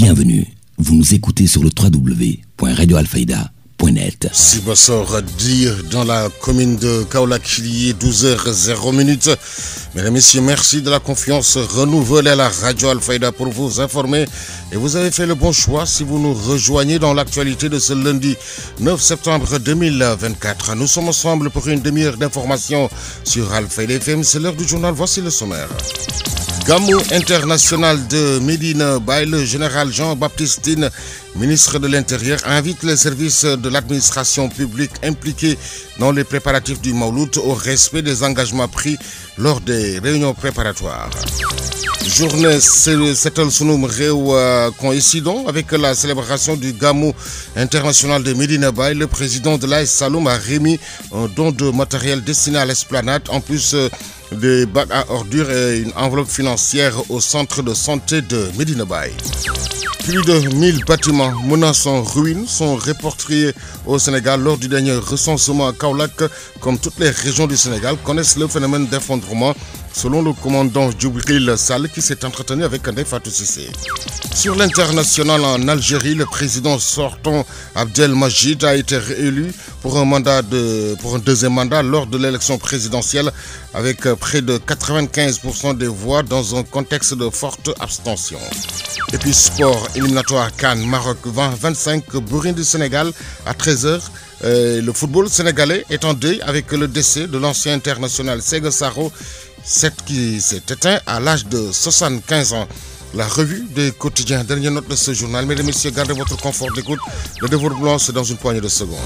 Bienvenue, vous nous écoutez sur le www.radioalfayda.net. Sibassor dire dans la commune de Kaolack, il est 12h00. Mesdames et messieurs, merci de la confiance renouvelée à la Radio Alfayda pour vous informer. Et vous avez fait le bon choix si vous nous rejoignez dans l'actualité de ce lundi 9 septembre 2024. Nous sommes ensemble pour une demi-heure d'information sur Alfayda FM. C'est l'heure du journal, voici le sommaire. Gamou international de Medina Baye, le général Jean-Baptiste Tine, ministre de l'Intérieur, invite les services de l'administration publique impliqués dans les préparatifs du Mawlud au respect des engagements pris lors des réunions préparatoires. Journée Setal Sunum Réou coïncidant avec la célébration du Gamou international de Medina Baye. Le président de l'AS Saloum a remis un don de matériel destiné à l'esplanade, en plus des bacs à ordures et une enveloppe financière au centre de santé de Medina Baye. Plus de 1000 bâtiments menaçant ruine sont répertoriés au Sénégal lors du dernier recensement à Kaolack. Comme toutes les régions du Sénégal connaissent le phénomène d'effondrement, selon le commandant Djibril Sall qui s'est entretenu avec Ndeye Fatou Cissé. Sur l'international en Algérie, le président sortant Abdelmajid a été réélu pour un deuxième mandat lors de l'élection présidentielle avec près de 95% des voix dans un contexte de forte abstention. Et puis sport, éliminatoire Cannes, Maroc 20-25, Burundi Sénégal à 13h. Le football sénégalais est en deuil avec le décès de l'ancien international Séga Saro, qui s'est éteint à l'âge de 75 ans. La revue des quotidiens, dernière note de ce journal. Mesdames et messieurs, gardez votre confort d'écoute. Le développement, c'est dans une poignée de secondes.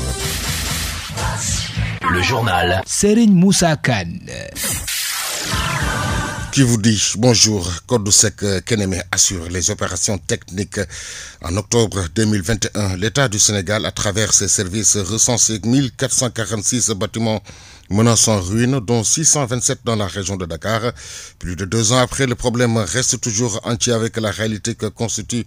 Le journal Serigne Moussa Kane. Qui vous dit bonjour. Kodoussek Keneme assure les opérations techniques. En octobre 2021, l'État du Sénégal, à travers ses services, recensait 1446 bâtiments menaçant ruine, dont 627 dans la région de Dakar. Plus de 2 ans après, le problème reste toujours entier avec la réalité que constitue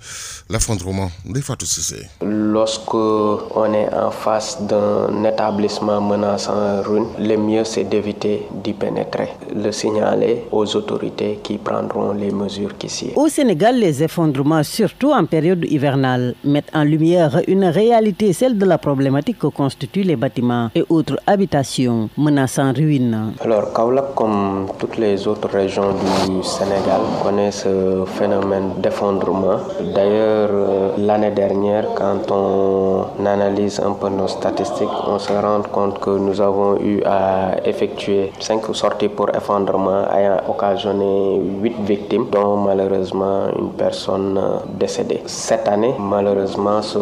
l'effondrement. Ndeye Fatou Cissé. Lorsque on est en face d'un établissement menaçant ruine, le mieux c'est d'éviter d'y pénétrer, le signaler aux autorités qui prendront les mesures qui s'y. Au Sénégal, les effondrements, surtout en période hivernale, mettent en lumière une réalité, celle de la problématique que constituent les bâtiments et autres habitations menaçant ruine. Alors, Kaolack, comme toutes les autres régions du Sénégal, connaît ce phénomène d'effondrement. D'ailleurs, l'année dernière, quand on analyse un peu nos statistiques, on se rend compte que nous avons eu à effectuer 5 sorties pour effondrement ayant occasionné 8 victimes, dont malheureusement une personne décédée. Cette année, malheureusement, ce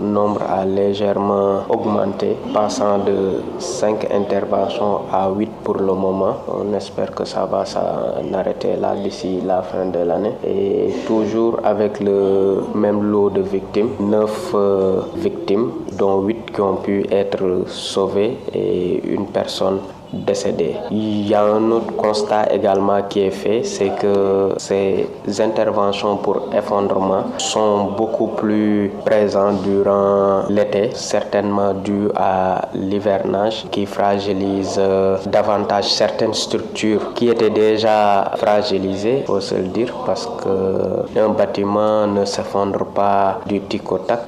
nombre a légèrement augmenté, passant de 5 interventions à 8 pour le moment. On espère que ça va s'arrêter là d'ici la fin de l'année. Et toujours avec le même lot de victimes, 9 victimes, dont 8 qui ont pu être sauvées et une personne décédés. Il y a un autre constat également qui est fait, c'est que ces interventions pour effondrement sont beaucoup plus présentes durant l'été, certainement dû à l'hivernage qui fragilise davantage certaines structures qui étaient déjà fragilisées, faut se le dire, parce qu'un bâtiment ne s'effondre pas du tic au tac.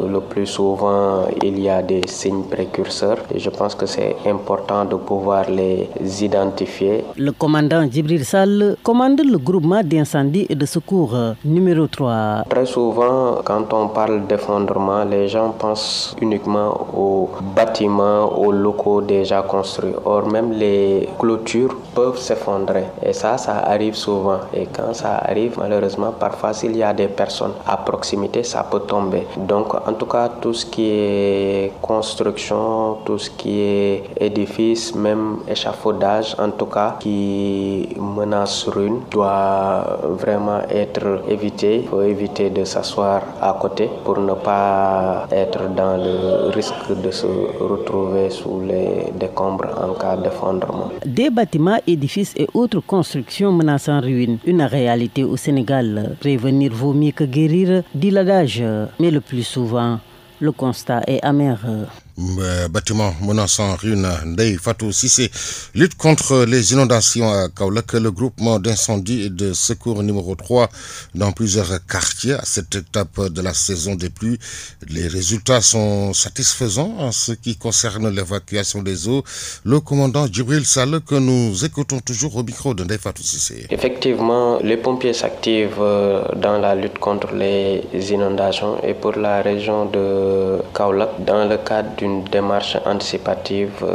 Le plus souvent, il y a des signes précurseurs et je pense que c'est important de pouvoir les identifier. Le commandant Djibril Sall commande le groupement d'incendie et de secours numéro 3. Très souvent, quand on parle d'effondrement, les gens pensent uniquement aux bâtiments, aux locaux déjà construits. Or, même les clôtures peuvent s'effondrer. Et ça arrive souvent. Et quand ça arrive, malheureusement, parfois, s'il y a des personnes à proximité, ça peut tomber. Donc, en tout cas, tout ce qui est construction, tout ce qui est édifice, même échafaudage, en tout cas, qui menace ruine, doit vraiment être évité. Il faut éviter de s'asseoir à côté pour ne pas être dans le risque de se retrouver sous les décombres en cas d'effondrement. Des bâtiments, édifices et autres constructions menaçant ruine. Une réalité au Sénégal. Prévenir vaut mieux que guérir, dit l'adage. Mais le plus souvent, le constat est amer. Bâtiment menaçant ruine. Ndeye Fatou Cissé lutte contre les inondations à Kaolack. Le groupement d'incendie et de secours numéro 3 dans plusieurs quartiers à cette étape de la saison des pluies. Les résultats sont satisfaisants en ce qui concerne l'évacuation des eaux. Le commandant Djibril Sall, que nous écoutons toujours au micro de Ndeye Fatou Cissé. Effectivement, les pompiers s'activent dans la lutte contre les inondations et pour la région de Kaolack, dans le cadre d'une démarche anticipative,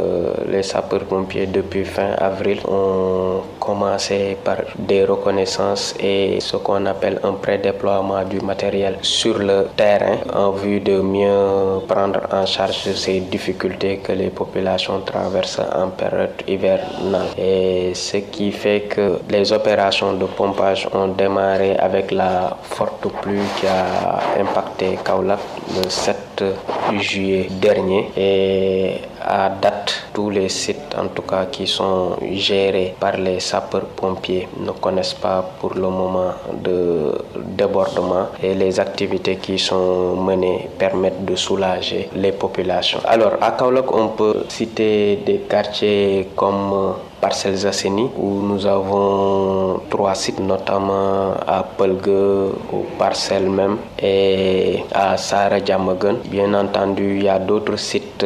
les sapeurs-pompiers depuis fin avril ont commencé par des reconnaissances et ce qu'on appelle un prédéploiement du matériel sur le terrain en vue de mieux prendre en charge ces difficultés que les populations traversent en période hivernale. Et ce qui fait que les opérations de pompage ont démarré avec la forte pluie qui a impacté Kaolack le 7 juillet dernier. Et à date, tous les sites en tout cas qui sont gérés par les sapeurs-pompiers ne connaissent pas pour le moment de débordement et les activités qui sont menées permettent de soulager les populations. Alors à Kaolack, on peut citer des quartiers comme Parcelles Assainies où nous avons 3 sites, notamment à Pelgue, aux Parcelles même, et à Sara Diamaguène. Bien entendu, il y a d'autres sites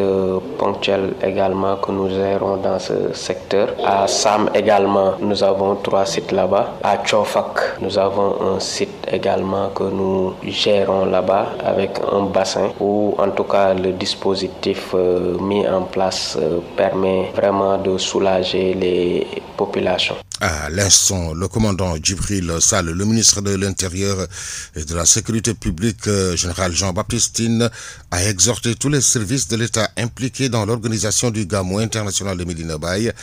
ponctuels également que nous gérons dans ce secteur. À Sam également, nous avons 3 sites là-bas. À Tchofak, nous avons un site également que nous gérons là-bas avec un bassin où en tout cas le dispositif mis en place permet vraiment de soulager les populations. À l'instant, le commandant Djibril Sall, le ministre de l'Intérieur et de la Sécurité publique, général Jean-Baptiste Tine, a exhorté tous les services de l'État impliqués dans l'organisation du Gamou international de Medina Baye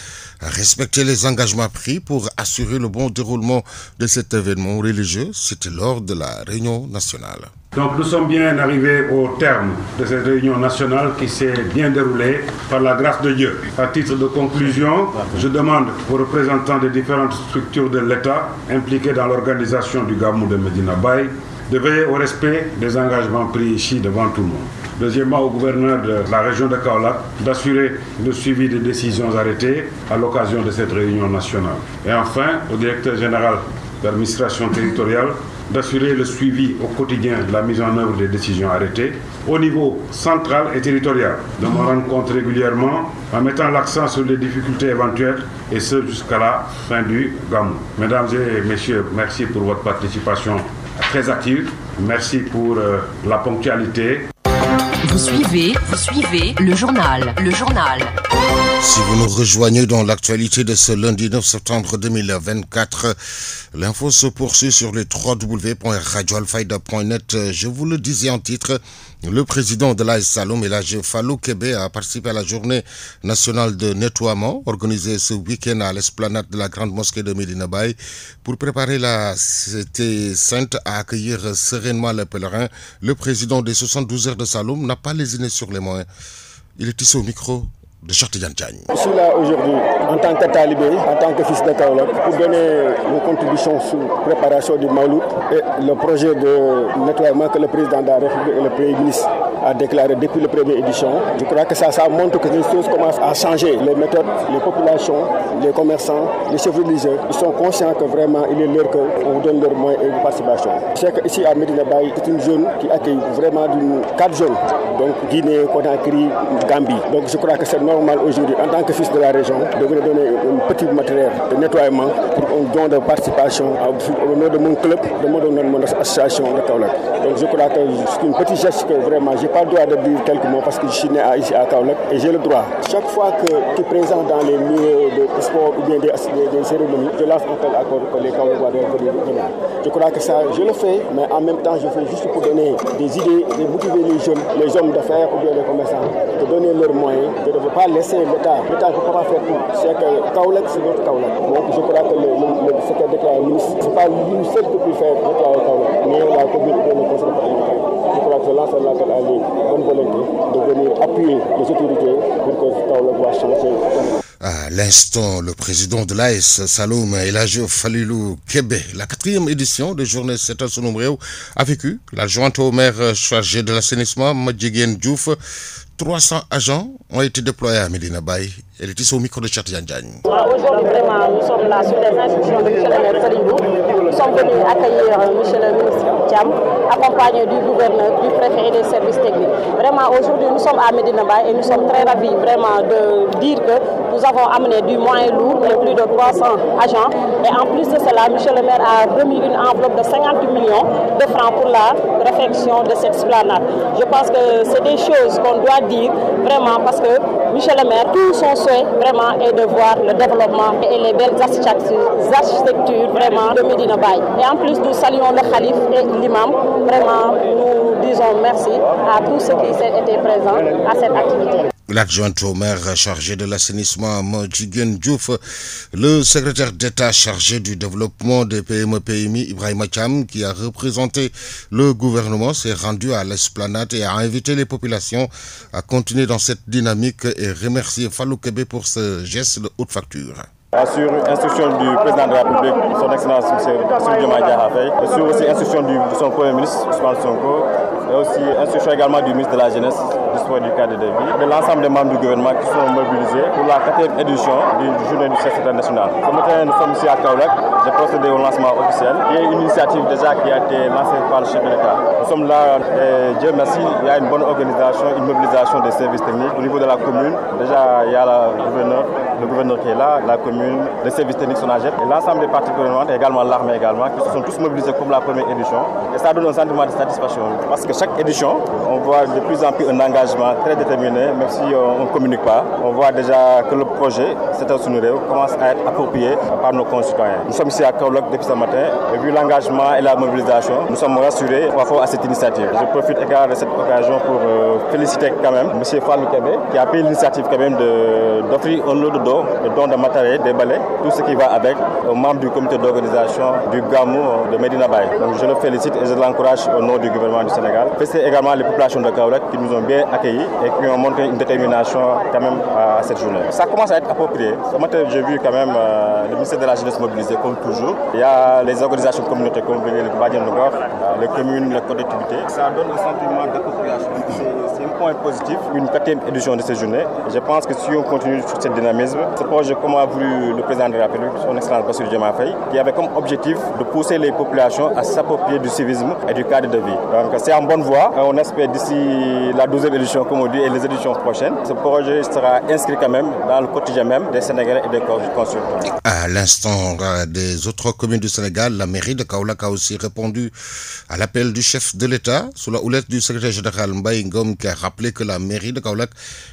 à respecter les engagements pris pour assurer le bon déroulement de cet événement religieux. C'était lors de la réunion nationale. Donc nous sommes bien arrivés au terme de cette réunion nationale qui s'est bien déroulée par la grâce de Dieu. À titre de conclusion, je demande aux représentants des différentes structures de l'État impliquées dans l'organisation du Gamou de Medina Baye de veiller au respect des engagements pris ici devant tout le monde. Deuxièmement, au gouverneur de la région de Kaolack d'assurer le suivi des décisions arrêtées à l'occasion de cette réunion nationale. Et enfin, au directeur général de l'administration territoriale d'assurer le suivi au quotidien de la mise en œuvre des décisions arrêtées au niveau central et territorial, de me rendre compte régulièrement en mettant l'accent sur les difficultés éventuelles et ce jusqu'à la fin du Gamou. Mesdames et messieurs, merci pour votre participation très active. Merci pour la ponctualité. Vous suivez le journal. Si vous nous rejoignez dans l'actualité de ce lundi 9 septembre 2024, l'info se poursuit sur le www.radioalfayda.net. Je vous le disais en titre, le président de l'AS Saloum, Elhadji Fallou Kébé, a participé à la journée nationale de nettoiement organisée ce week-end à l'esplanade de la grande mosquée de Medina Baye pour préparer la Cité Sainte à accueillir sereinement les pèlerins. Le président des 72 heures de Saloum n'a pas lésiné sur les moyens. Il est ici au micro de Chartigan Diagne. Je suis là aujourd'hui en tant que talibé, en tant que fils de Kaolack, pour donner une contribution sur la préparation du Mawlud et le projet de nettoiement que le président de la République et le Premier ministre a déclaré depuis la première édition. Je crois que ça montre que les choses commencent à changer. Les méthodes, les populations, les commerçants, les chefs religieux, ils sont conscients que vraiment il est l'heure qu'on donne leurs moyens et une participation. Je sais qu'ici à Medina Baye, c'est une zone qui accueille vraiment 4 zones, donc Guinée, Conakry, Gambie. Donc je crois que c'est normal aujourd'hui, en tant que fils de la région, de venir donner un petit matériel de nettoiement pour un don de participation au nom de mon club, de mon association de Kaolack. Donc je crois que c'est une petite geste que vraiment, je n'ai pas le droit de dire quelques mots parce que je suis né ici à Kaolack et j'ai le droit. Chaque fois que tu es présent dans les lieux de sport ou bien des cérémonies, je lance un appel à que les Kaolackois doivent venir. Je crois que ça, je le fais, mais en même temps, je fais juste pour donner des idées, de motiver les jeunes, les hommes d'affaires ou bien les commerçants, de donner leurs moyens, de ne pas laisser l'État ne peut pas faire tout. C'est que Kaolack, c'est notre Kaolack. Donc je crois que ce qu'a déclaré le ministre, ce n'est pas lui seul qui peut faire déclarer Kaolack, mais la commune et le conseil départemental. Je crois que je lance un appel à les bonnes volontés de venir appuyer les autorités pour que Kaolack va changer. l'instant, le président de l'AS Saloum El Hadji Falilou Kébé, la 4e édition de Journée Setal Sunum Réew a vécu. L'adjointe au maire chargé de l'assainissement, Madjiguène Diouf, 300 agents ont été déployés à Medina Baye. Elle était au micro de Chatian Diagne. Aujourd'hui, vraiment, nous sommes là sous les instructions de M. le maire Falilou. Nous sommes venus accueillir M. le ministre Thiam, accompagné du gouverneur, du préfet et des services techniques. Vraiment, aujourd'hui, nous sommes à Medina Baye et nous sommes très ravis vraiment de dire que nous avons amené du moyen lourd de plus de 300 agents. Et en plus de cela, M. le maire a remis une enveloppe de 50 millions de francs pour la réfection de cette esplanade. Je pense que c'est des choses qu'on doit dire vraiment parce que M. le maire, tout son souhait vraiment est de voir le développement et les belles architectures vraiment de Medina Baye. Et en plus, nous saluons le Khalif et l'imam. Vraiment, nous disons merci à tous ceux qui étaient présents à cette activité. L'adjointe au maire chargé de l'assainissement, Madjiguène Diouf, le secrétaire d'État chargé du développement des PME-PMI, Ibrahima Thiam, qui a représenté le gouvernement, s'est rendu à l'esplanade et a invité les populations à continuer dans cette dynamique et remercier Fallou Kébé pour ce geste de haute facture. Sur instruction du président de la République, son excellence M. Diomaye Diakhar Faye, sur aussi instruction de son premier ministre, Ousmane Sonko, et aussi instruction également du ministre de la Jeunesse, du Sport et du Cadre de vie, de l'ensemble des membres du gouvernement qui sont mobilisés pour la 4e édition du Journée du Setal national. Ce matin, nous sommes ici à Kaolack. J'ai procédé au lancement officiel, qui est une initiative déjà qui a été lancée par le chef de l'État. Nous sommes là, et Dieu merci, il y a une bonne organisation, une mobilisation des services techniques. Au niveau de la commune, déjà il y a le gouverneur qui est là, la commune, les services techniques sont à jet, et l'ensemble des parties prenantes, également l'armée également, qui se sont tous mobilisés comme la première édition. Et ça donne un sentiment de satisfaction. Parce que chaque édition, on voit de plus en plus un engagement très déterminé, même si on ne communique pas. On voit déjà que le projet, Setal Sunum Réew, commence à être approprié par nos concitoyens. Nous sommes ici à Kaolack depuis ce matin, et vu l'engagement et la mobilisation, nous sommes rassurés par rapport à cette initiative. Je profite également de cette occasion pour féliciter quand même M. Fallou Kébé, qui a pris l'initiative quand même d'offrir un lot de dons de matériel, des balais, tout ce qui va avec, aux membres du comité d'organisation du Gamou de Medina Baye. Donc je le félicite et je l'encourage au nom du gouvernement du Sénégal. Féliciter également les populations de Kaolack qui nous ont bien accueillis et qui ont montré une détermination quand même à cette journée. Ça commence à être approprié. Ce matin, j'ai vu quand même le ministère de la Jeunesse mobilisé comme toujours. Il y a les organisations communautaires comme le Badian Nogor, les communes, les collectivités. Ça donne un sentiment d'appropriation. C'est un point positif, une 4e édition de ces journées. Je pense que si on continue sur ce dynamisme, ce projet, comme a voulu le président de la République, son excellence Bassirou Diomaye Faye, qui avait comme objectif de pousser les populations à s'approprier du civisme et du cadre de vie. Donc c'est en bonne voie. On espère d'ici la 12e édition, comme on dit, et les éditions prochaines, ce projet sera inscrit quand même dans le quotidien même des Sénégalais et des consultants. À l'instant des autres communes du Sénégal, la mairie de Kaolack a aussi répondu à l'appel du chef de l'État sous la houlette du secrétaire général Mbaye Ngom, qui a rappelé que la mairie de Kaolack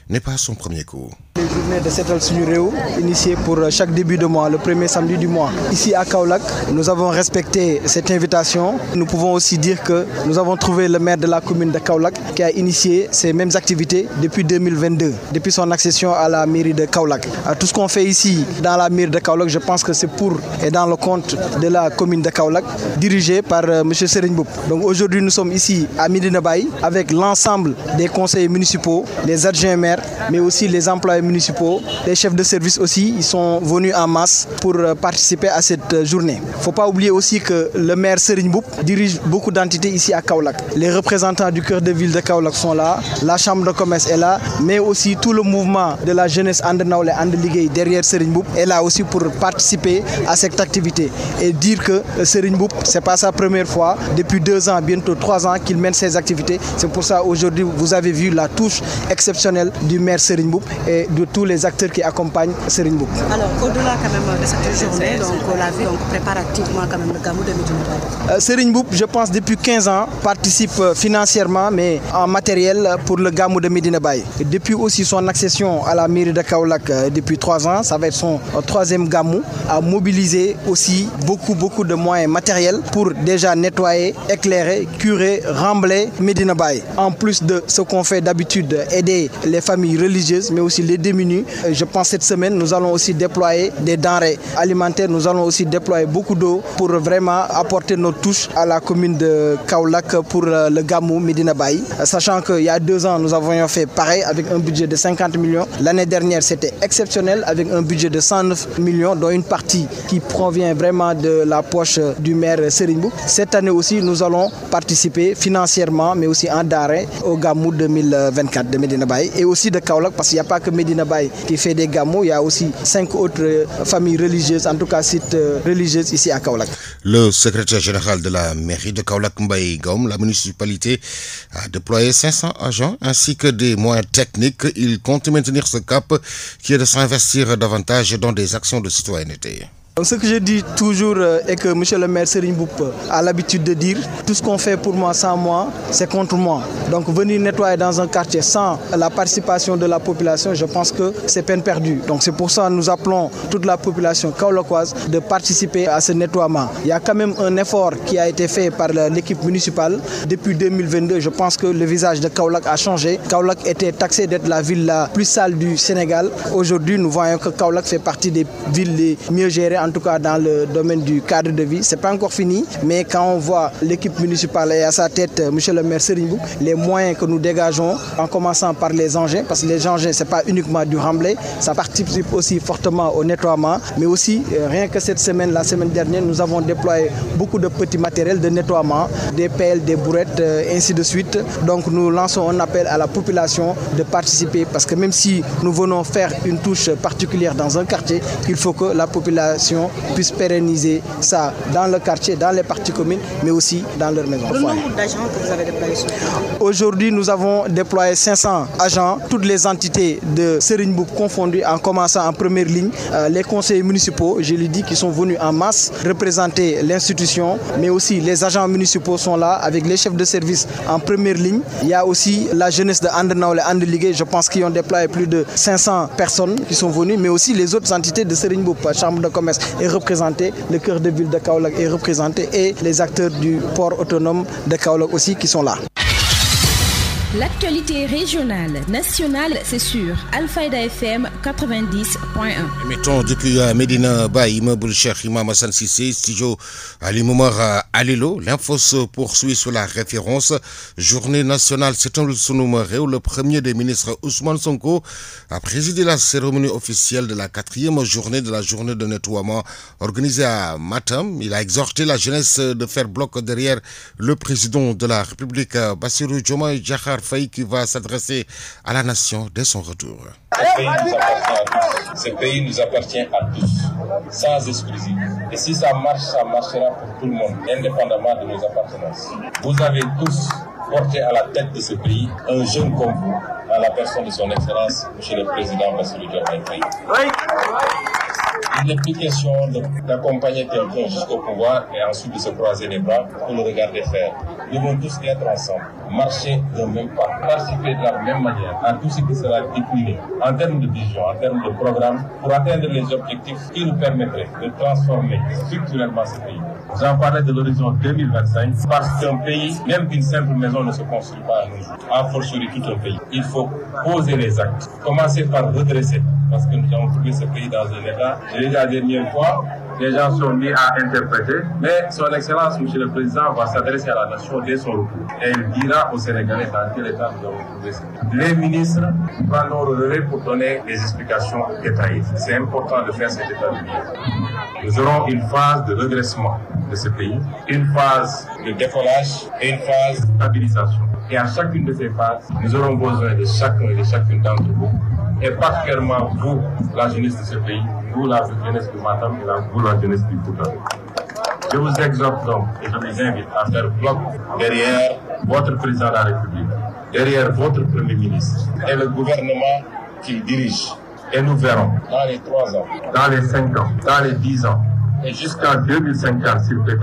n'est pas son premier coup. Les journées de Setal Sunum Réew, initiées pour chaque début de mois, le premier samedi du mois. Ici à Kaolack, nous avons respecté cette invitation. Nous pouvons aussi dire que nous avons trouvé le maire de la commune de Kaolack qui a initié ces mêmes activités depuis 2022, depuis son accession à la mairie de Kaolack. Tout ce qu'on fait ici dans la mairie de Kaolack, je pense que c'est pour et dans le compte de la commune de Kaolack, dirigée par M. Serigne Mboup. Donc aujourd'hui, nous sommes ici à Medina Baye avec l'ensemble des conseillers municipaux, les adjoints maires, mais aussi les employés municipaux, les chefs de service aussi, ils sont venus en masse pour participer à cette journée. Il ne faut pas oublier aussi que le maire Serigne Mboup dirige beaucoup d'entités ici à Kaolack. Les représentants du cœur de ville de Kaolack sont là, la chambre de commerce est là, mais aussi tout le mouvement de la jeunesse And Nawlé And Liguey derrière Serigne Mboup est là aussi pour participer à cette activité et dire que Serigne Mboup, ce n'est pas sa première fois, depuis 2 ans, bientôt 3 ans qu'il mène ces activités. C'est pour ça aujourd'hui vous avez vu la touche exceptionnelle du maire Serigne Mboup et de tous les acteurs qui accompagnent Serigne Mboup. Alors au-delà quand même de cette journée, donc on l'a vu, on prépare activement quand même le Gamou de Medina Baye. Serigne Mboup, je pense depuis 15 ans, participe financièrement mais en matériel pour le Gamou de Medina Baye. Depuis aussi son accession à la mairie de Kaolack depuis 3 ans, ça va être son 3e Gamou, a mobilisé aussi beaucoup de moyens matériels pour déjà nettoyer, éclairer, curer, rembler Medina Baye. En plus de ce qu'on fait d'habitude, aider les familles religieuses mais aussi les démunis, je pense que cette semaine, nous allons aussi déployer des denrées alimentaires. Nous allons aussi déployer beaucoup d'eau pour vraiment apporter notre touche à la commune de Kaolack pour le Gamou Medina Baye. Sachant qu'il y a 2 ans, nous avions fait pareil avec un budget de 50 millions. L'année dernière, c'était exceptionnel avec un budget de 109 millions, dont une partie qui provient vraiment de la poche du maire Serigne Mboup. Cette année aussi, nous allons participer financièrement, mais aussi en denrées au Gamou 2024 de Medina Baye et aussi de Kaolack, parce qu'il n'y a pas que Medina Baye qui fait des Gamou, il y a aussi 5 autres familles religieuses, en tout cas sites religieux ici à Kaolack. Le secrétaire général de la mairie de Kaolack, Mbaye Gaum, la municipalité a déployé 500 agents ainsi que des moyens techniques. Il compte maintenir ce cap qui est de s'investir davantage dans des actions de citoyenneté. Ce que je dis toujours est que M. le maire Serigne Mboup a l'habitude de dire tout ce qu'on fait pour moi sans moi, c'est contre moi. Donc venir nettoyer dans un quartier sans la participation de la population, je pense que c'est peine perdue. Donc c'est pour ça que nous appelons toute la population kaolackoise de participer à ce nettoiement. Il y a quand même un effort qui a été fait par l'équipe municipale. Depuis 2022, je pense que le visage de Kaolack a changé. Kaolack était taxé d'être la ville la plus sale du Sénégal. Aujourd'hui, nous voyons que Kaolack fait partie des villes les mieux gérées, en tout cas dans le domaine du cadre de vie. Ce n'est pas encore fini, mais quand on voit l'équipe municipale et à sa tête, M. le maire Serigne Mboup, les moyens que nous dégageons, en commençant par les engins, parce que les engins, ce n'est pas uniquement du remblai, ça participe aussi fortement au nettoiement, mais aussi, rien que cette semaine, la semaine dernière, nous avons déployé beaucoup de petits matériels de nettoiement, des pelles, des bourrettes, ainsi de suite. Donc nous lançons un appel à la population de participer, parce que même si nous venons faire une touche particulière dans un quartier, il faut que la population puisse pérenniser ça dans le quartier, dans les parties communes, mais aussi dans leur maison. Le nombre d'agents que vous avez déployés sur Aujourd'hui, nous avons déployé 500 agents, toutes les entités de Serigne Mboup confondues, en commençant en première ligne. Les conseillers municipaux, je l'ai dit, qui sont venus en masse représenter l'institution, mais aussi les agents municipaux sont là avec les chefs de service en première ligne. Il y a aussi la jeunesse de Andernawle et Andeligue, je pense qu'ils ont déployé plus de 500 personnes qui sont venues, mais aussi les autres entités de Serigne Mboup, chambre de commerce est représenté, le cœur de ville de Kaolack est représenté et les acteurs du port autonome de Kaolack aussi qui sont là. L'actualité régionale, nationale, c'est sur Alfayda FM 90.1. Mettons depuis Medina Baye, immeuble Cheikh Imam Hassan Cissé, studio Ali Moumar Alilo. L'info se poursuit sur la référence. Journée nationale, c'est un où le premier des ministres Ousmane Sonko a présidé la cérémonie officielle de la 4e journée de la journée de nettoiement organisée à Matam. Il a exhorté la jeunesse de faire bloc derrière le président de la République, Bassirou Diomaye Diakhar Faye, qui va s'adresser à la nation dès son retour. Ce pays nous appartient à tous, sans exclusive. Et si ça marche, ça marchera pour tout le monde, indépendamment de nos appartenances. Vous avez tous porté à la tête de ce pays un jeune comme vous, dans la personne de son Excellence, M. le Président Bassirou Diomaye Faye. Il n'est plus question d'accompagner quelqu'un jusqu'au pouvoir et ensuite de se croiser les bras pour le regarder faire. Nous devons tous être ensemble, marcher d'un même pas, participer de la même manière à tout ce qui sera décliné en termes de vision, en termes de programme, pour atteindre les objectifs qui nous permettraient de transformer structurellement ce pays. J'en parlais de l'horizon 2025, parce qu'un pays, même qu'une simple maison ne se construit pas à nos jours, a fortiori tout un pays. Il faut poser les actes, commencer par redresser, parce que nous avons trouvé ce pays dans un état. Je l'ai dit la dernière fois, les gens sont mis à interpréter, mais son Excellence, M. le Président, va s'adresser à la nation dès son retour. Et il dira aux Sénégalais dans quel état nous avons trouvé ce pays. Les ministres prendront le relais pour donner des explications détaillées. C'est important de faire cet état de lieu. Nous aurons une phase de redressement de ce pays, une phase de décollage et une phase de stabilisation. Et à chacune de ces phases, nous aurons besoin de chacun et de chacune d'entre vous, et particulièrement vous, la jeunesse de ce pays, vous, la jeunesse de Matam, et vous, la jeunesse du Fouta. Je vous exhorte donc et je vous invite à faire bloc derrière votre président de la République, derrière votre premier ministre et le gouvernement qu'il dirige. Et nous verrons dans les 3 ans, dans les 5 ans, dans les 10 ans, et jusqu'en 2050, s'il plaît,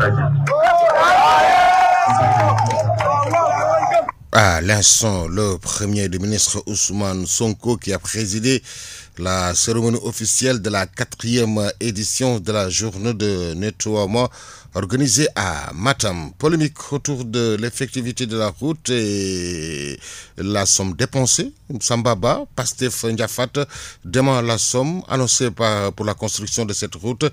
À l'instant, le premier ministre Ousmane Sonko qui a présidé La cérémonie officielle de la 4e édition de la journée de nettoiement organisée à Matam. Polémique autour de l'effectivité de la route et la somme dépensée. Sambaba, Pastef Ndiafat demande la somme annoncée pour la construction de cette route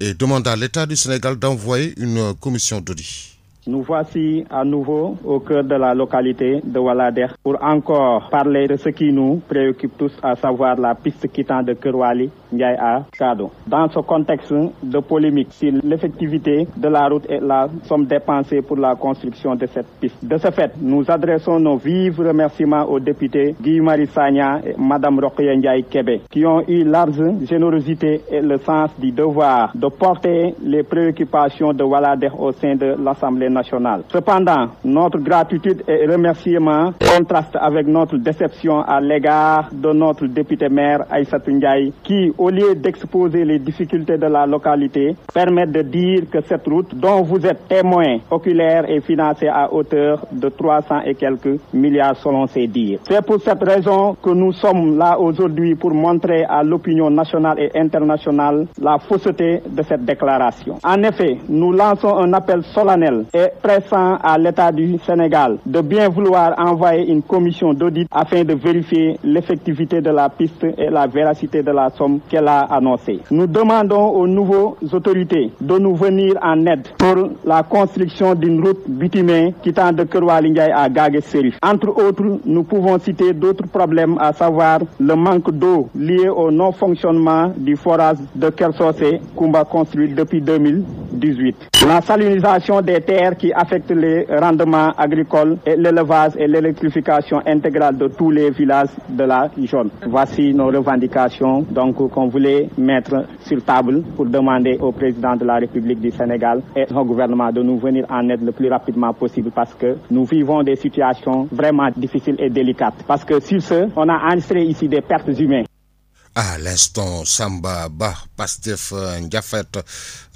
et demande à l'État du Sénégal d'envoyer une commission d'audit. Nous voici à nouveau au cœur de la localité de Walader pour encore parler de ce qui nous préoccupe tous, à savoir la piste quittant de Kerwali, Ndiaye à Kado. Dans ce contexte de polémique sur l'effectivité de la route et la somme dépensée pour la construction de cette piste. De ce fait, nous adressons nos vifs remerciements aux députés Guy Marius Sagna et Madame Rokhaya Ndiaye Kébé, qui ont eu large générosité et le sens du devoir de porter les préoccupations de Walader au sein de l'Assemblée nationale. Cependant, notre gratitude et remerciement contrastent avec notre déception à l'égard de notre député maire Aïssatou Ndiaye, qui, au lieu d'exposer les difficultés de la localité, permet de dire que cette route, dont vous êtes témoin oculaire, est financée à hauteur de 300 et quelques milliards selon ses dires. C'est pour cette raison que nous sommes là aujourd'hui pour montrer à l'opinion nationale et internationale la fausseté de cette déclaration. En effet, nous lançons un appel solennel et pressant à l'État du Sénégal de bien vouloir envoyer une commission d'audit afin de vérifier l'effectivité de la piste et la véracité de la somme qu'elle a annoncée. Nous demandons aux nouvelles autorités de nous venir en aide pour la construction d'une route bitumée quittant de Kerwali Ndiaye à Gagué Serif. Entre autres, nous pouvons citer d'autres problèmes, à savoir le manque d'eau lié au non-fonctionnement du forage de Kersosé Koumba construit depuis 2018. La salinisation des terres qui affectent les rendements agricoles et l'élevage et l'électrification intégrale de tous les villages de la zone. Voici nos revendications donc qu'on voulait mettre sur table pour demander au président de la République du Sénégal et au gouvernement de nous venir en aide le plus rapidement possible, parce que nous vivons des situations vraiment difficiles et délicates. Parce que sur ce, on a enregistré ici des pertes humaines. À l'instant, Samba Ba, Pastef Ndiafat.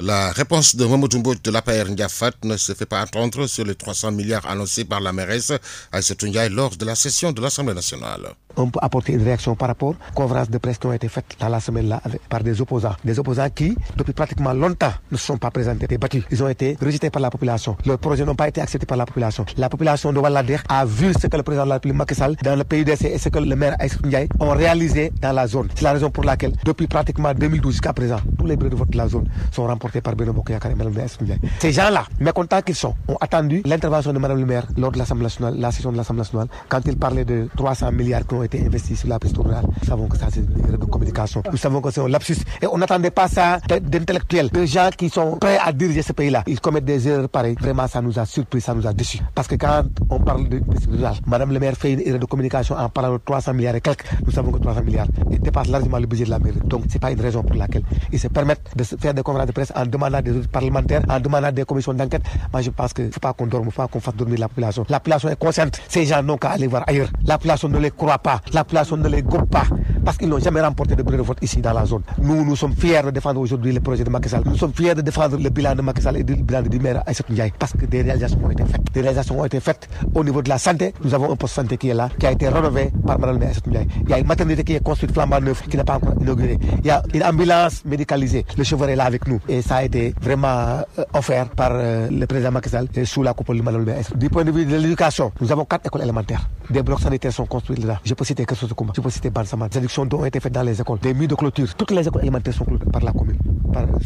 La réponse de Mamadou Mbodj de l'APR Ndiafat ne se fait pas attendre sur les 300 milliards annoncés par la mairesse Aïssatou Ndiaye lors de la session de l'Assemblée nationale. On peut apporter une réaction par rapport aux conférences de presse qui ont été faites dans la semaine-là par des opposants. Des opposants qui, depuis pratiquement longtemps, ne se sont pas présentés, étaient battus. Ils ont été rejetés par la population. Leurs projets n'ont pas été acceptés par la population. La population de Walader a vu ce que le président de la République Macky Sall dans le PUDC et ce que le maire Aïssatou Ndiaye ont réalisé dans la zone. C'est la raison pour laquelle, depuis pratiquement 2012 jusqu'à présent, tous les bureaux de vote de la zone sont remportés par Benno Bokk Yakaar et Mme Aïssatou Ndiaye. Ces gens-là, mécontents qu'ils sont, ont attendu l'intervention de Mme le maire lors de l'Assemblée nationale, la session de l'Assemblée nationale, quand il parlait de 300 milliards qui ont été investis sur la piste rurale. Nous savons que ça, c'est une erreur de communication. Nous savons que c'est un lapsus. Et on n'attendait pas ça d'intellectuels, de gens qui sont prêts à diriger ce pays-là. Ils commettent des erreurs pareilles. Vraiment, ça nous a surpris, ça nous a déçus. Parce que quand on parle de piste rurale, Mme le maire fait une erreur de communication en parlant de 300 milliards et quelques. Nous savons que 300 milliards dépassent largement le budget de la mairie. Donc, c'est pas une raison pour laquelle ils se permettent de faire des conférences de presse en demandant des audits parlementaires, en demandant des commissions d'enquête. Moi, je pense qu'il ne faut pas qu'on dorme, il ne faut pas qu'on fasse dormir la population. La population est consciente. Ces gens n'ont qu'à aller voir ailleurs. La population ne les croit pas. La population ne les gobe pas. Parce qu'ils n'ont jamais remporté de bureau de vote ici dans la zone. Nous sommes fiers de défendre aujourd'hui le projet de Macky Sall. Nous sommes fiers de défendre le bilan de Macky Sall et le bilan du maire Aïssatou Ndiaye. Parce que des réalisations ont été faites. Des réalisations ont été faites au niveau de la santé. Nous avons un poste de santé qui est là, qui a été rénové par Mme le maire Aïssatou Ndiaye. Il y a une maternité qui est construite flambant neuve, qui n'est pas encore inaugurée. Il y a une ambulance médicalisée. Le chauffeur est là avec nous. Et ça a été vraiment offert par le président Macky Sall sous la coupole de Mme le maire Aïssatou. Du point de vue de l'éducation, nous avons 4 écoles élémentaires. Des blocs sanitaires sont construits là. Je peux citer Kersosé Koumba, je peux citer Bansaman. Des réductions d'eau ont été faites dans les écoles. Des murs de clôture. Toutes les écoles élémentaires sont clôturées par la commune,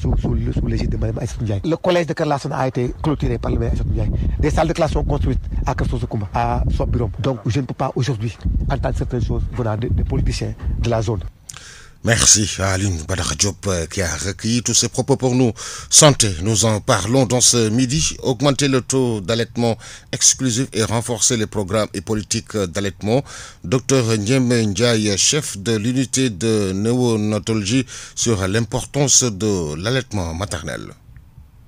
sous l'égide de Mme Aïssatou Ndiaye. Le collège de Kerlasson a été clôturé par le maire Aïssatou Ndiaye. Des salles de classe sont construites à Kersosé Koumba, à Sobirom. Donc je ne peux pas aujourd'hui entendre certaines choses venant des politiciens de la zone. Merci à Aline Badara Diop qui a recueilli tous ces propos pour nous. Santé, nous en parlons dans ce midi. Augmenter le taux d'allaitement exclusif et renforcer les programmes et politiques d'allaitement. Dr Ndiembe Ndiaye, chef de l'unité de néonatologie, sur l'importance de l'allaitement maternel.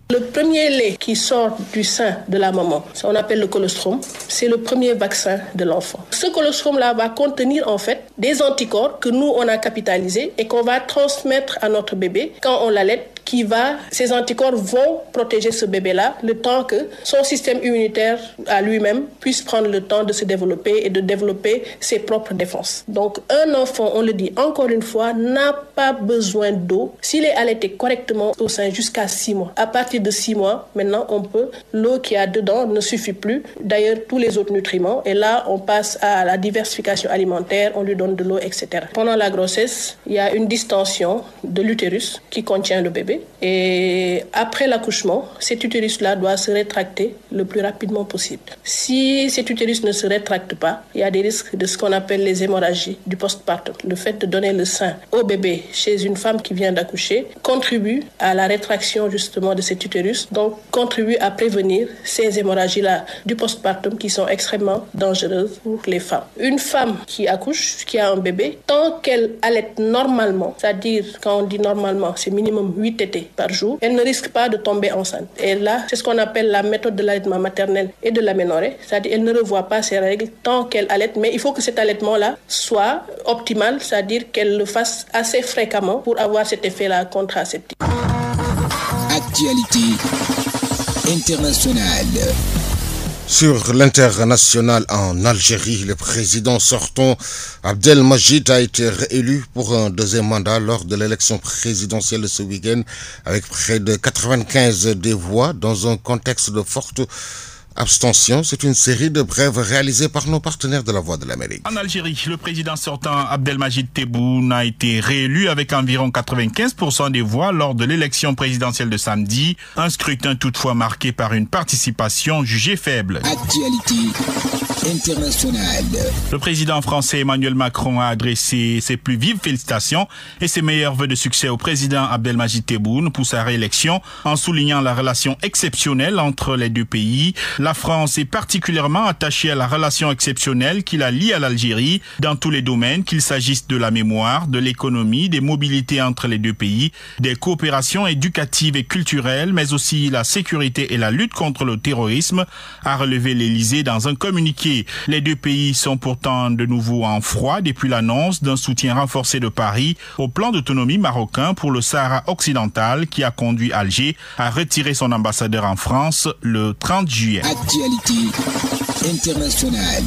Le premier lait qui sort du sein de la maman, ça on appelle le colostrum, c'est le premier vaccin de l'enfant. Ce colostrum-là va contenir en fait des anticorps que nous on a capitalisés et qu'on va transmettre à notre bébé quand on l'allaite ces anticorps vont protéger ce bébé-là le temps que son système immunitaire à lui-même puisse prendre le temps de se développer et de développer ses propres défenses. Donc un enfant, on le dit encore une fois, n'a pas besoin d'eau s'il est allaité correctement au sein jusqu'à 6 mois. À partir de 6 mois, maintenant, l'eau qu'il y a dedans ne suffit plus. D'ailleurs, tous les autres nutriments. Et là, on passe à la diversification alimentaire, on lui donne de l'eau, etc. Pendant la grossesse, il y a une distension de l'utérus qui contient le bébé. Et après l'accouchement, cet utérus-là doit se rétracter le plus rapidement possible. Si cet utérus ne se rétracte pas, il y a des risques de ce qu'on appelle les hémorragies du postpartum. Le fait de donner le sein au bébé chez une femme qui vient d'accoucher contribue à la rétraction justement de cet utérus, donc contribue à prévenir ces hémorragies-là du postpartum qui sont extrêmement dangereuses pour les femmes. Une femme qui accouche, qui a un bébé, tant qu'elle allaite normalement, c'est-à-dire quand on dit normalement, c'est minimum 8 tétés par jour, elle ne risque pas de tomber enceinte. Et là, c'est ce qu'on appelle la méthode de l'allaitement maternel et de l'aménorrhée, c'est-à-dire elle ne revoit pas ses règles tant qu'elle allaite, mais il faut que cet allaitement-là soit optimal, c'est-à-dire qu'elle le fasse assez fréquemment pour avoir cet effet-là contraceptif. Actualité internationale. Sur l'international en Algérie, le président sortant Abdelmajid a été réélu pour un deuxième mandat lors de l'élection présidentielle de ce week-end avec près de 95 des voix dans un contexte de forte abstention. C'est une série de brèves réalisées par nos partenaires de la Voix de l'Amérique. En Algérie, le président sortant Abdelmajid Tebboune a été réélu avec environ 95% des voix lors de l'élection présidentielle de samedi. Un scrutin toutefois marqué par une participation jugée faible. Actualité internationale. Le président français Emmanuel Macron a adressé ses plus vives félicitations et ses meilleurs vœux de succès au président Abdelmajid Tebboune pour sa réélection en soulignant la relation exceptionnelle entre les deux pays. La France est particulièrement attachée à la relation exceptionnelle qui la lie à l'Algérie dans tous les domaines, qu'il s'agisse de la mémoire, de l'économie, des mobilités entre les deux pays, des coopérations éducatives et culturelles, mais aussi la sécurité et la lutte contre le terrorisme, a relevé l'Élysée dans un communiqué. Les deux pays sont pourtant de nouveau en froid depuis l'annonce d'un soutien renforcé de Paris au plan d'autonomie marocain pour le Sahara occidental qui a conduit Alger à retirer son ambassadeur en France le 30 juillet. Actualité internationale.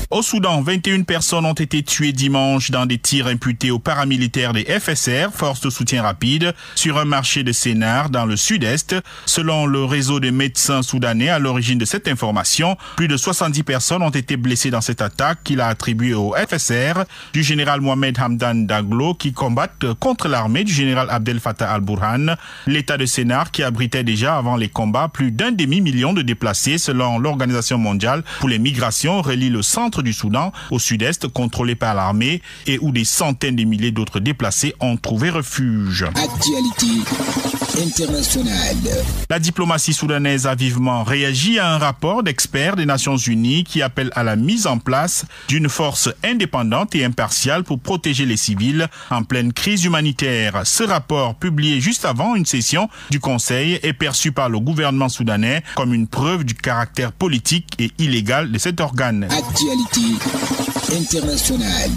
Au Soudan, 21 personnes ont été tuées dimanche dans des tirs imputés aux paramilitaires des FSR, forces de soutien rapide, sur un marché de Sénar dans le sud-est. Selon le réseau des médecins soudanais à l'origine de cette information, plus de 70 personnes ont été blessées dans cette attaque qu'il a attribuée au FSR du général Mohamed Hamdan Daglo qui combattent contre l'armée du général Abdel Fattah al-Burhan. L'état de Sénar qui abritait déjà avant les combats plus d'un demi-million de déplacés selon l'Organisation mondiale pour les migrations relie le centre du Soudan au sud-est contrôlé par l'armée et où des centaines de milliers d'autres déplacés ont trouvé refuge. Actualité internationale. La diplomatie soudanaise a vivement réagi à un rapport d'experts des Nations Unies qui appelle à la mise en place d'une force indépendante et impartiale pour protéger les civils en pleine crise humanitaire. Ce rapport, publié juste avant une session du Conseil, est perçu par le gouvernement soudanais comme une preuve du caractère politique et illégal de cet organe. Actualité internationale.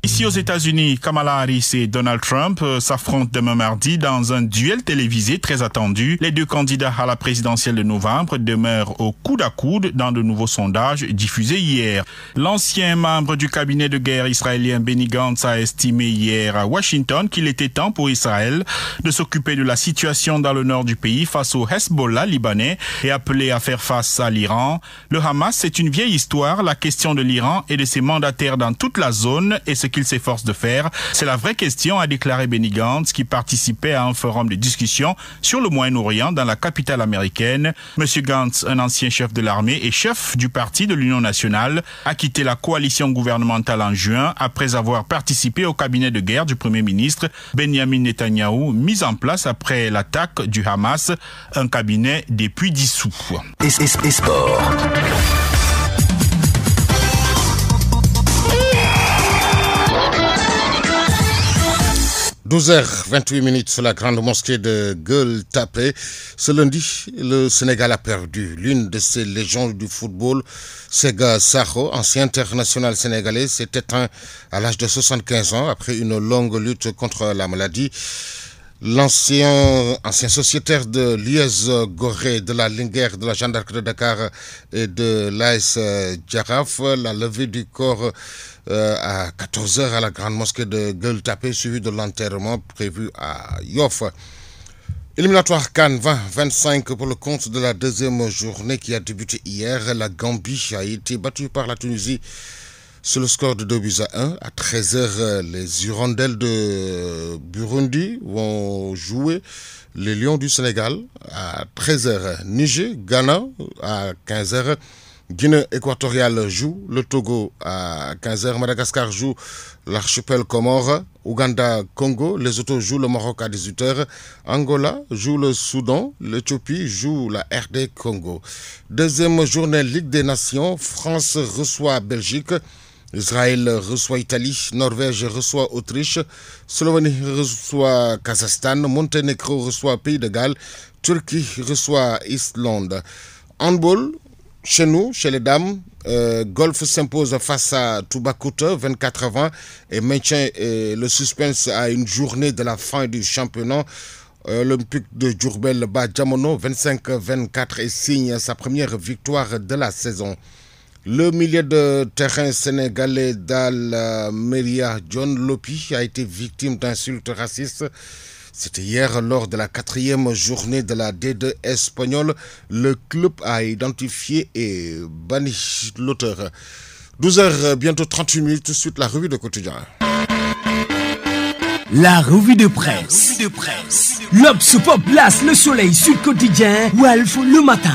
Ici aux États-Unis, Kamala Harris et Donald Trump s'affrontent demain mardi dans un duel télévisé très attendu. Les deux candidats à la présidentielle de novembre demeurent au coude à coude dans de nouveaux sondages diffusés hier. L'ancien membre du cabinet de guerre israélien Benny Gantz a estimé hier à Washington qu'il était temps pour Israël de s'occuper de la situation dans le nord du pays face au Hezbollah libanais et appelé à faire face à l'Iran. Le Hamas, c'est une vieille histoire. La question de l'Iran et de ses mandataires dans toute la zone et ce qu'il s'efforce de faire, c'est la vraie question, a déclaré Benny Gantz qui participait à un forum de discussion sur le Moyen-Orient dans la capitale américaine. Monsieur Gantz, un ancien chef de l'armée et chef du parti de l'Union nationale, a quitté la coalition gouvernementale en juin après avoir participé au cabinet de guerre du Premier ministre Benjamin Netanyahou, mis en place après l'attaque du Hamas, un cabinet depuis dissous. Et sport. 12h28 sur la grande mosquée de Gueule-Tapée. Ce lundi, le Sénégal a perdu l'une de ses légendes du football. Sega Sakho, ancien international sénégalais, s'est éteint à l'âge de 75 ans après une longue lutte contre la maladie. L'ancien sociétaire de l'US Gorée, de la Linguère, de la Jeanne d'Arc de Dakar et de l'AS Djaraf, la levée du corps à 14h à la grande mosquée de Gueule-Tapée, suivi de l'enterrement prévu à Yoff. Éliminatoire Cannes 20-25 pour le compte de la deuxième journée qui a débuté hier. La Gambie a été battue par la Tunisie sur le score de 2-1. À 13h, les Hirondelles de Burundi vont jouer les Lions du Sénégal. À 13h, Niger, Ghana. À 15h, Guinée équatoriale joue le Togo. À 15h, Madagascar joue l'archipel Comore. Ouganda, Congo. Lesotho joue le Maroc à 18h. Angola joue le Soudan. L'Éthiopie joue la RD Congo. Deuxième journée Ligue des Nations. France reçoit Belgique. Israël reçoit Italie. Norvège reçoit Autriche. Slovénie reçoit Kazakhstan. Monténégro reçoit Pays de Galles. Turquie reçoit Islande. Handball. Chez nous, chez les dames, Golf s'impose face à Toubacouta 24-20 et maintient le suspense à une journée de la fin du championnat. Olympique de Diourbel bat Diamono 25-24 et signe sa première victoire de la saison. Le milieu de terrain sénégalais d'Almeria, John Lopi, a été victime d'insultes racistes. C'était hier lors de la 4e journée de la D2 espagnole. Le club a identifié et banni l'auteur. 12h, bientôt 38 minutes, tout de suite la revue de quotidien. La revue de presse. L'Obs Pop place le soleil sur le quotidien Walf le matin.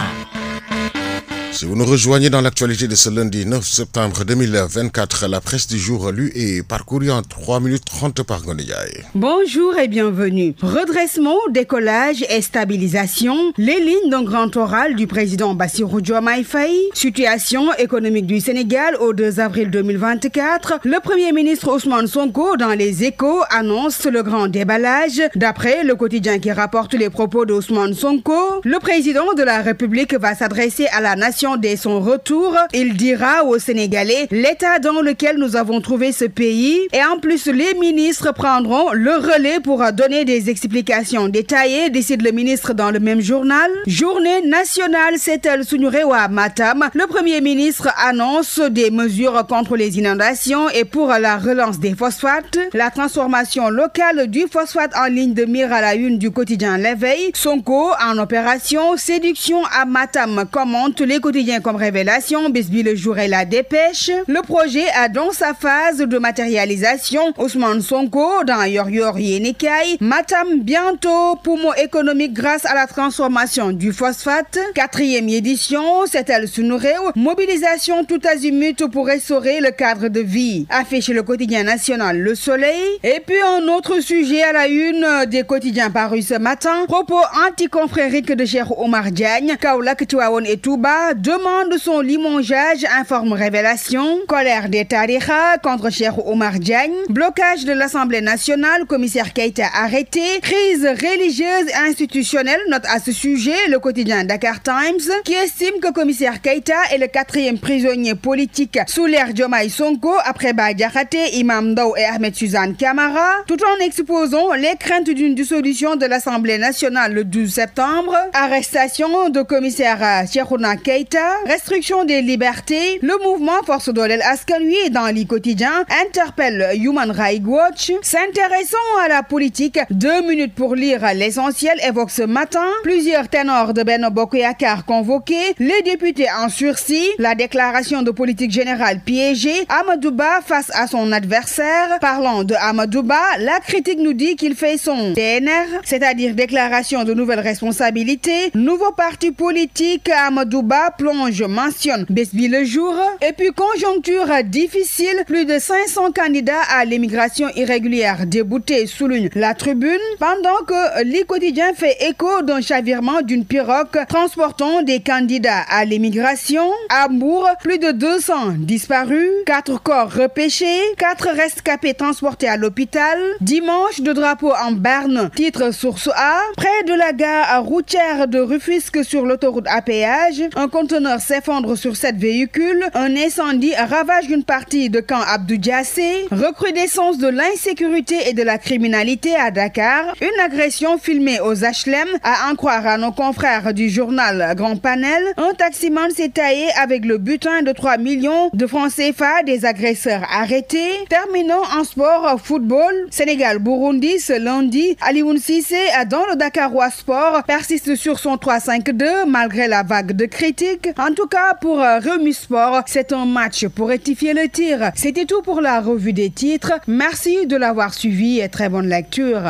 Si vous nous rejoignez dans l'actualité de ce lundi 9 septembre 2024, la presse du jour lue et parcourue en 3 minutes 30 par Gondiaï. Bonjour et bienvenue. Redressement, décollage et stabilisation, les lignes d'un grand oral du président Bassirou Diomaye Faye. Situation économique du Sénégal au 2 avril 2024. Le Premier ministre Ousmane Sonko, dans les Échos, annonce le grand déballage. D'après le quotidien qui rapporte les propos d'Ousmane Sonko, le président de la République va s'adresser à la nation dès son retour. Il dira aux Sénégalais l'état dans lequel nous avons trouvé ce pays et en plus les ministres prendront le relais pour donner des explications détaillées, décide le ministre dans le même journal. Journée nationale Seetal Suñu Réew à Matam. Le Premier ministre annonce des mesures contre les inondations et pour la relance des phosphates. La transformation locale du phosphate en ligne de mire à la une du quotidien L'Éveil. Sonko en opération séduction à Matam commente les quotidiens comme révélation, Bisbi le jour et la dépêche. Le projet a dans sa phase de matérialisation. Ousmane Sonko dans Yor Yénikai. Matam bientôt poumon économique grâce à la transformation du phosphate. 4e édition, Seetal Suñu Réew. Mobilisation tout azimut pour restaurer le cadre de vie. Affiche le quotidien national Le Soleil. Et puis un autre sujet à la une des quotidiens parus ce matin. Propos anticonfrériques de Cheikh Oumar Diagne. Kaolack, Tivaouane et Touba demande son limogeage, informe Révélation. Colère des Tariqa contre Cheikh Oumar Diagne. Blocage de l'Assemblée nationale, commissaire Keïta arrêté. Crise religieuse et institutionnelle, note à ce sujet le quotidien Dakar Times, qui estime que commissaire Keïta est le 4e prisonnier politique sous l'ère Diomaye Sonko après Bah Diakhaté, Imam Ndao et Ahmed Suzanne Camara, tout en exposant les craintes d'une dissolution de l'Assemblée nationale le 12 septembre. Arrestation de commissaire Cheikhouna Keïta, restriction des libertés. Le mouvement Force Dolel Askanui dans le quotidien interpelle Human Rights Watch. S'intéressant à la politique, 2 minutes pour lire l'essentiel évoque ce matin plusieurs ténors de Benno Bokk Yakaar convoqués, les députés en sursis, la déclaration de politique générale piégée, Amadou Ba face à son adversaire. Parlant de Amadou Ba, la critique nous dit qu'il fait son DNR, c'est-à-dire déclaration de nouvelles responsabilités. Nouveau parti politique, Amadou Ba plonge, mentionne Besbi le jour. Et puis conjoncture difficile, plus de 500 candidats à l'immigration irrégulière déboutés, souligne la Tribune, pendant que Le Quotidien fait écho d'un chavirement d'une pirogue transportant des candidats à l'immigration. À Hambourg, plus de 200 disparus, 4 corps repêchés, 4 rescapés transportés à l'hôpital. Dimanche de drapeau en berne, titre Source A. Près de la gare routière de Rufisque sur l'autoroute à péage, un contrôle conteneur s'effondre sur 7 véhicules. Un incendie ravage une partie de camp Abdou Diassé. Recrudescence de l'insécurité et de la criminalité à Dakar. Une agression filmée aux HLM, à en croire à nos confrères du journal Grand Panel. Un taximan s'est taillé avec le butin de 3 millions de francs CFA des agresseurs arrêtés. Terminons en sport football. Sénégal-Burundi ce lundi. Alioune Cissé dans le Dakarois Sport persiste sur son 3-5-2 malgré la vague de critiques. En tout cas pour Rewmi Sport, c'est un match pour rectifier le tir. C'était tout pour la revue des titres. Merci de l'avoir suivi et très bonne lecture.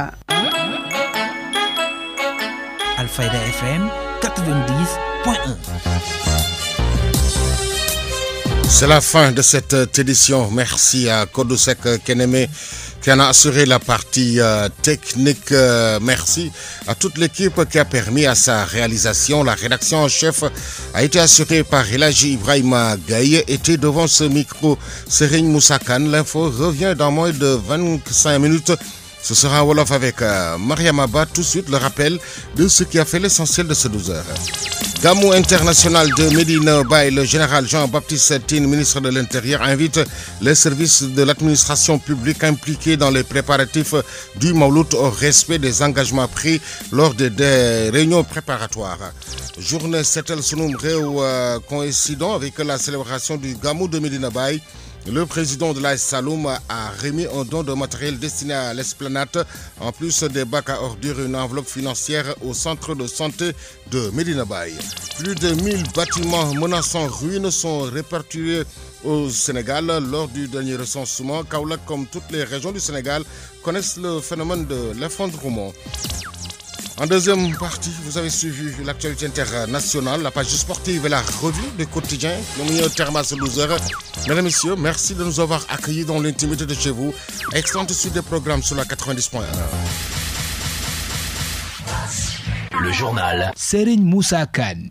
Alfayda FM 90.1. C'est la fin de cette édition. Merci à Kodosek Keneme qui en a assuré la partie technique. Merci à toute l'équipe qui a permis à sa réalisation. La rédaction en chef a été assurée par Elaji Ibrahima Gaye. Était devant ce micro Serigne Moussa Kane. L'info revient dans moins de 25 minutes. Ce sera un Wolof avec Mariam Abba. Tout de suite, le rappel de ce qui a fait l'essentiel de ce 12 heures. Gamou international de Medina Baye, le général Jean-Baptiste Tine, ministre de l'Intérieur, invite les services de l'administration publique impliqués dans les préparatifs du Mawlud au respect des engagements pris lors des réunions préparatoires. Journée Setel Sunum Reu coïncidant avec la célébration du Gamou de Medina Baye. Le président de l'AS Saloum a remis un don de matériel destiné à l'esplanade, en plus des bacs à ordures et une enveloppe financière au centre de santé de Medina Baye. Plus de 1000 bâtiments menaçant ruines sont répertoriés au Sénégal lors du dernier recensement. Kaolack, comme toutes les régions du Sénégal, connaissent le phénomène de l'effondrement. En deuxième partie, vous avez suivi l'actualité internationale, la page sportive et la revue du quotidien. Le meilleur terme à ce 12 heures. Mesdames et messieurs, merci de nous avoir accueillis dans l'intimité de chez vous. Excellente suite des programmes sur la 90.1. Le journal Serigne Moussa Kane.